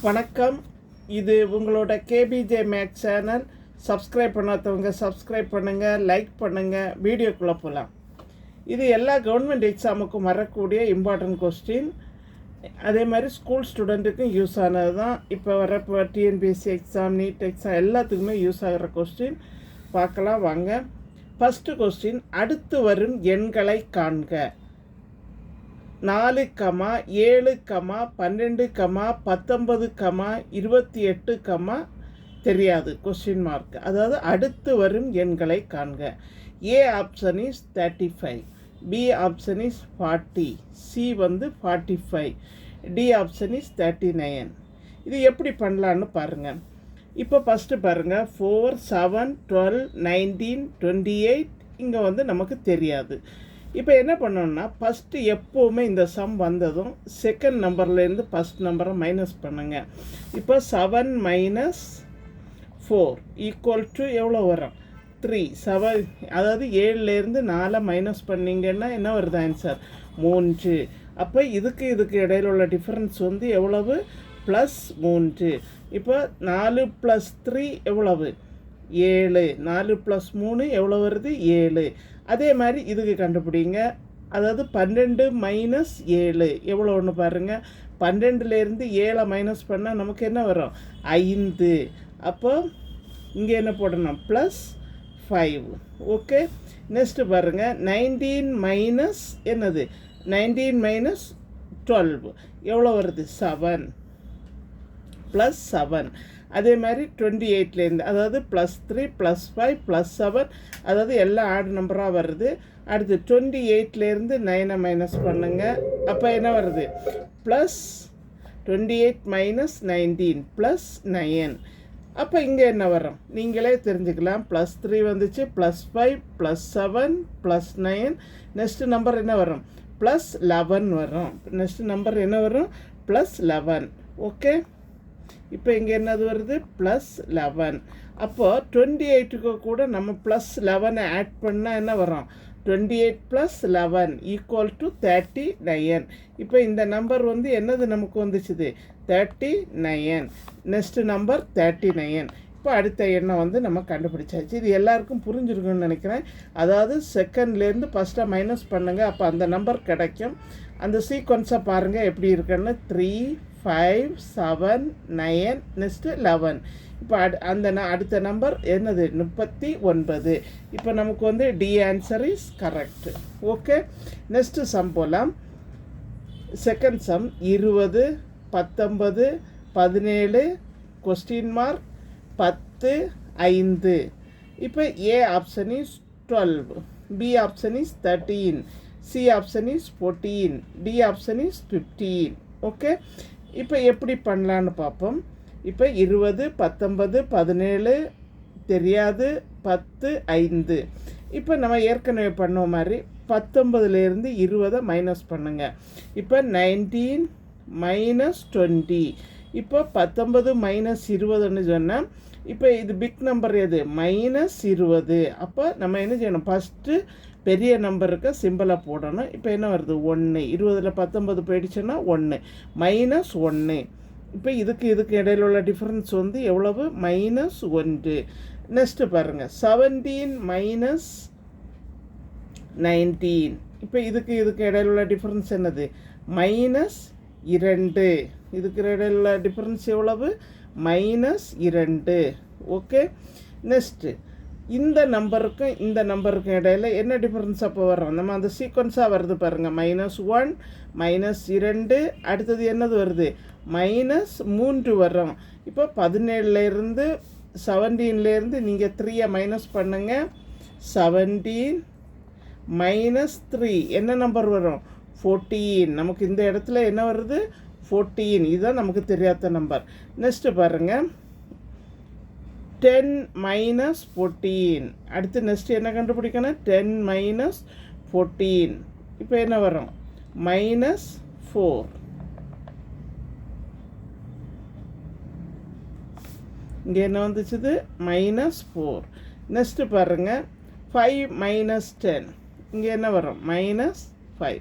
வணக்கம். இது உங்களோட கேபிஜே மேக்ஸ் சேனல். சப்ஸ்கிரைப் பண்ணாதவங்க சப்ஸ்கிரைப் பண்ணுங்கள், லைக் பண்ணுங்கள். வீடியோக்குள்ளே போகலாம். இது எல்லா கவர்மெண்ட் எக்ஸாமுக்கும் வரக்கூடிய இம்பார்ட்டன்ட் கொஸ்டின். அதே மாதிரி ஸ்கூல் ஸ்டூடெண்ட்டுக்கும் யூஸ் ஆனது தான். இப்போ வர டிஎன்பிஎஸ்சி எக்ஸாம், நீட் எக்ஸாம் எல்லாத்துக்குமே யூஸ் ஆகிற கொஸ்டின். பார்க்கலாம் வாங்க. ஃபஸ்ட்டு கொஸ்டின், அடுத்து வரும் எண்களை காண்க. 4, 7, 12, 19, 28, தெரியாது கொஸ்டின் மார்க். அதாவது அடுத்து வரும் எண்களை காண்க. A option is 35, B option is 40, C 45, D option is 39. இது எப்படி பண்ணலான்னு பாருங்கள். இப்போ ஃபஸ்ட்டு பாருங்கள், 4, 7, 12, 19, 28 இங்கே நமக்கு தெரியாது. இப்போ என்ன பண்ணோன்னா, ஃபஸ்ட்டு எப்போவுமே இந்த சம் வந்ததும் செகண்ட் நம்பர்லேருந்து ஃபஸ்ட் நம்பரை மைனஸ் பண்ணுங்கள். இப்போ 7 - 4 = எவ்வளோ வரும்? 3. 7, அதாவது 7லேருந்து 4 மைனஸ் பண்ணிங்கன்னா என்ன வருது ஆன்சர்? 3. அப்போ இதுக்கு இடையில உள்ள டிஃப்ரென்ஸ் எவ்வளவு? +3. இப்போ 4 + 3 எவ்வளவு? 7. 4 + 3 எவ்வளோ வருது? 7. அதே மாதிரி இதுக்கு கண்டுபிடிங்க. அதாவது 12 - 7 எவ்வளோ ஒன்று பாருங்கள். 12லேருந்து 7 மைனஸ் பண்ணால் நமக்கு என்ன வரும்? 5. அப்போ இங்கே என்ன போடணும்? +5. ஓகே. நெக்ஸ்ட்டு பாருங்கள், 19 - என்னது? 19 - 12 எவ்வளோ வருது? 7. +7. அதே மாதிரி 28லேருந்து, அதாவது +3, +5, +7, அதாவது எல்லாம் ஆட் நம்பராக வருது. அடுத்து 28லேருந்து 9 மைனஸ் பண்ணுங்கள். அப்போ என்ன வருது? +28 - 19 +9. அப்போ இங்கே என்ன வரும்? நீங்களே தெரிஞ்சுக்கலாம். +3 வந்துச்சு, +5, +7, +9. நெக்ஸ்ட்டு நம்பர் என்ன வரும்? +11 வரும். நெக்ஸ்ட்டு நம்பர் என்ன வரும்? +11. ஓகே. இப்போ இங்கே என்னது வருது? +11. அப்போது 28க்கு கூட நம்ம +11 ஆட் பண்ணால் என்ன வரும்? 28 + 11 = 39. இப்போ இந்த நம்பர் என்னது நமக்கு வந்துச்சுது? 39. Next number 39. இப்போ அடுத்த எண்ணை நம்ம கண்டுபிடிச்சாச்சு. இது எல்லாருக்கும் புரிஞ்சிருக்குன்னு நினைக்கிறேன். அதாவது செகண்ட்லேருந்து ஃபஸ்ட்டாக மைனஸ் பண்ணுங்கள், அப்போ அந்த நம்பர் கிடைக்கும். அந்த சீக்வன்ஸை பாருங்கள் எப்படி இருக்குன்னு. 3, 5, 7, 9, நெக்ஸ்ட்டு 11. இப்போ அடுத்த நம்பர் என்னது? 39. இப்போ நமக்கு the answer is correct. Okay. Next sum போகலாம். Second sum 20, 19, 17, question mark 10, 5. இப்போ A option is 12, B option is 13, C option is 14, D option is 15. Okay. இப்போ எப்படி பண்ணலான்னு பார்ப்போம். இப்போ 20, 19, 17 தெரியாது, 10, 5. இப்போ நம்ம ஏற்கனவே பண்ண மாதிரி 19லேருந்து 20 மைனஸ் பண்ணுங்கள். இப்போ 19 - 20. இப்போ 19 - 20ன்னு சொன்னால், இப்போ இது பிக் நம்பர் எது? -20. அப்போ நம்ம என்ன செய்யணும்? ஃபஸ்ட்டு பெரிய நம்பருக்கு சிம்பிளை போடணும். இப்போ என்ன வருது? 1. 20ல் 19 போயிடுச்சுன்னா 1 -1. இப்போ இதுக்கு இடையில உள்ள டிஃப்ரென்ஸ் எவ்வளவு? -1. நெக்ஸ்ட்டு பாருங்கள், 17 - 19. இப்போ இதுக்கு இடையில உள்ள டிஃப்ரென்ஸ் என்னது? -2. இதுக்கு இடையில உள்ள டிஃப்ரென்ஸ் எவ்வளவு? -2. ஓகே. நெக்ஸ்ட்டு இந்த நம்பருக்கும் இடையில என்ன டிஃப்ரென்ஸ் அப்போ வரும்? நம்ம அந்த சீக்வன்ஸாக வருது பாருங்கள். -1, -2, அடுத்தது என்னது வருது? -3 வரும். இப்போ 17லேருந்து நீங்கள் 3 மைனஸ் பண்ணுங்கள். 17 - 3 என்ன நம்பர் வரும்? 14. நமக்கு இந்த இடத்துல என்ன வருது? 14. இதுதான் நமக்கு தெரியாத நம்பர். நெக்ஸ்ட்டு பாருங்கள், 10 - 14. அடுத்து நெக்ஸ்ட்டு என்ன கண்டுபிடிக்கணும்? 10 - 14. இப்போ என்ன வரும்? -4. இங்கே என்ன வந்துச்சுது? -4. நெக்ஸ்ட்டு பாருங்கள், 5 - 10. இங்கே என்ன வரும்? -5.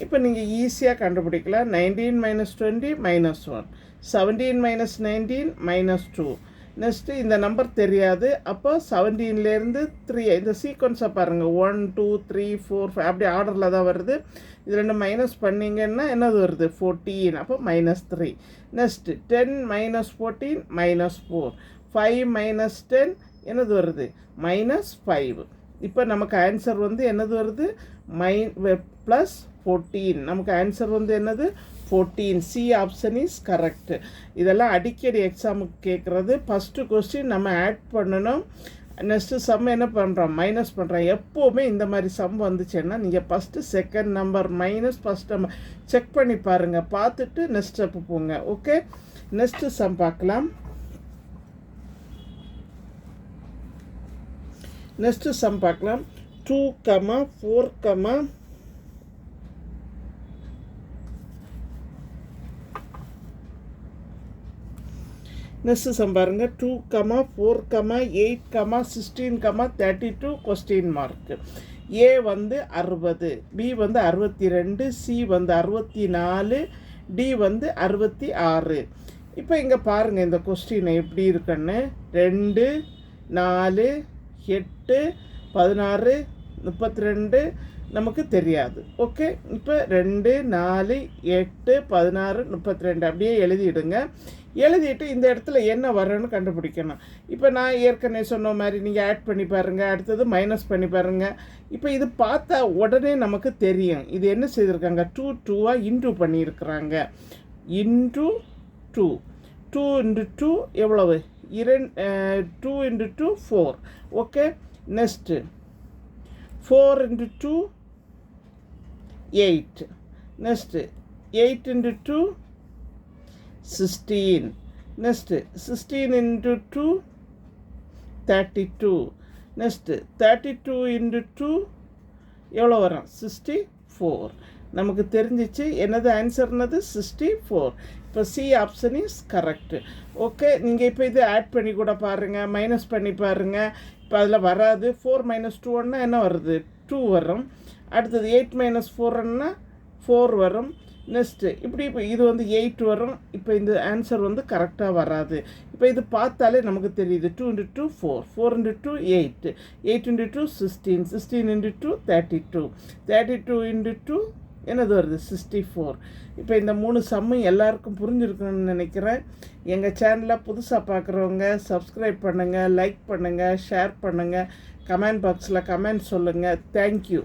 இப்போ நீங்கள் ஈஸியாக கண்டுபிடிக்கலாம். 19 - 20 -1, 17 - 19 -2. நெக்ஸ்ட்டு இந்த நம்பர் தெரியாது. அப்போ 17லேருந்து 3 இந்த சீக்வன்ஸை பாருங்கள். 1 2 3 4 5 அப்படி ஆர்டரில் தான் வருது. இது ரெண்டு மைனஸ் பண்ணிங்கன்னா என்னது வருது? 14. அப்போ -3. நெக்ஸ்ட்டு 10 - 14 -4. 5 - 10 என்னது வருது? -5. இப்போ நமக்கு ஆன்சர் வந்து என்னது வருது? +14. நமக்கு ஆன்சர் வந்து என்னது? 14. C option is correct. இதெல்லாம் அடிக்கடி எக்ஸாமுக்கு கேட்குறது. ஃபஸ்ட்டு கொஸ்டின் நம்ம ஆட் பண்ணணும். நெக்ஸ்ட்டு சம் என்ன பண்ணுறோம்? மைனஸ் பண்ணுறோம். எப்போவுமே இந்த மாதிரி சம் வந்துச்சுன்னா நீங்கள் first second number minus first number check பண்ணி பாருங்கள். பார்த்துட்டு நெக்ஸ்ட் ஸ்டெப்பு போங்க. ஓகே, நெக்ஸ்ட்டு சம் பார்க்கலாம். நெக்ஸ்ட்டு சம் பார்க்கலாம். 2, 4, நெக்ஸ்ட்டு சம் பாருங்கள். 2, 4, 8, 16, 32 கொஸ்டின் மார்க்கு. ஏ வந்து 60, பி வந்து 62, சி வந்து 64, டி வந்து 66. இப்போ இங்கே பாருங்கள் இந்த கொஸ்டின் எப்படி இருக்குன்னு. 2, 4, 8, 16, 32 நமக்கு தெரியாது. ஓகே, இப்போ 2, 4, 8, 16, 32 அப்படியே எழுதிடுங்க. எழுதிட்டு இந்த இடத்துல என்ன வரும்னு கண்டுபிடிக்கணும். இப்போ நான் ஏற்கனவே சொன்ன மாதிரி நீங்கள் ஆட் பண்ணி பாருங்கள். அடுத்தது மைனஸ் பண்ணி பாருங்கள். இப்போ இது பார்த்தா உடனே நமக்கு தெரியும் இது என்ன செய்திருக்காங்க. 2 2 இன்டூ பண்ணியிருக்கிறாங்க. இன்டூ 2 2 × 2 எவ்வளவு? 2 × 2 4. Okay, next 4 × 2 8. Next 8 × 2 16. Next 16 × 2 32. Next 32 × 2 எவ்வளோ வரும்? 64. நமக்கு தெரிஞ்சிச்சு என்னது ஆன்சர்னது? 64. இப்போ C option is correct. Okay, நீங்கள் இப்போ இது ஆட் பண்ணி கூட பாருங்கள், மைனஸ் பண்ணி பாருங்கள். இப்போ அதில் வராது. 4 - 2 என்ன வருது? 2 வரும். அடுத்தது 8 - 4 4 வரும். நெக்ஸ்ட்டு இப்படி இப்போ இது வந்து 8 வரும். இப்போ இந்த ஆன்சர் வந்து கரெக்டாக வராது. இப்போ இது பார்த்தாலே நமக்கு தெரியுது. 2 × 2 4, 4 × 2 8, 8 × 2 16, 16 × 2 32, 32 × 2 என்னது வருது? 64. இப்போ இந்த 3 சம்மும் எல்லாருக்கும் புரிஞ்சுருக்கணும்னு நினைக்கிறேன். எங்கள் சேனலை புதுசாக பார்க்குறவங்க சப்ஸ்கிரைப் பண்ணுங்கள், லைக் பண்ணுங்கள், ஷேர் பண்ணுங்கள், கமெண்ட் பாக்ஸில் கமெண்ட் சொல்லுங்கள். தேங்க்யூ.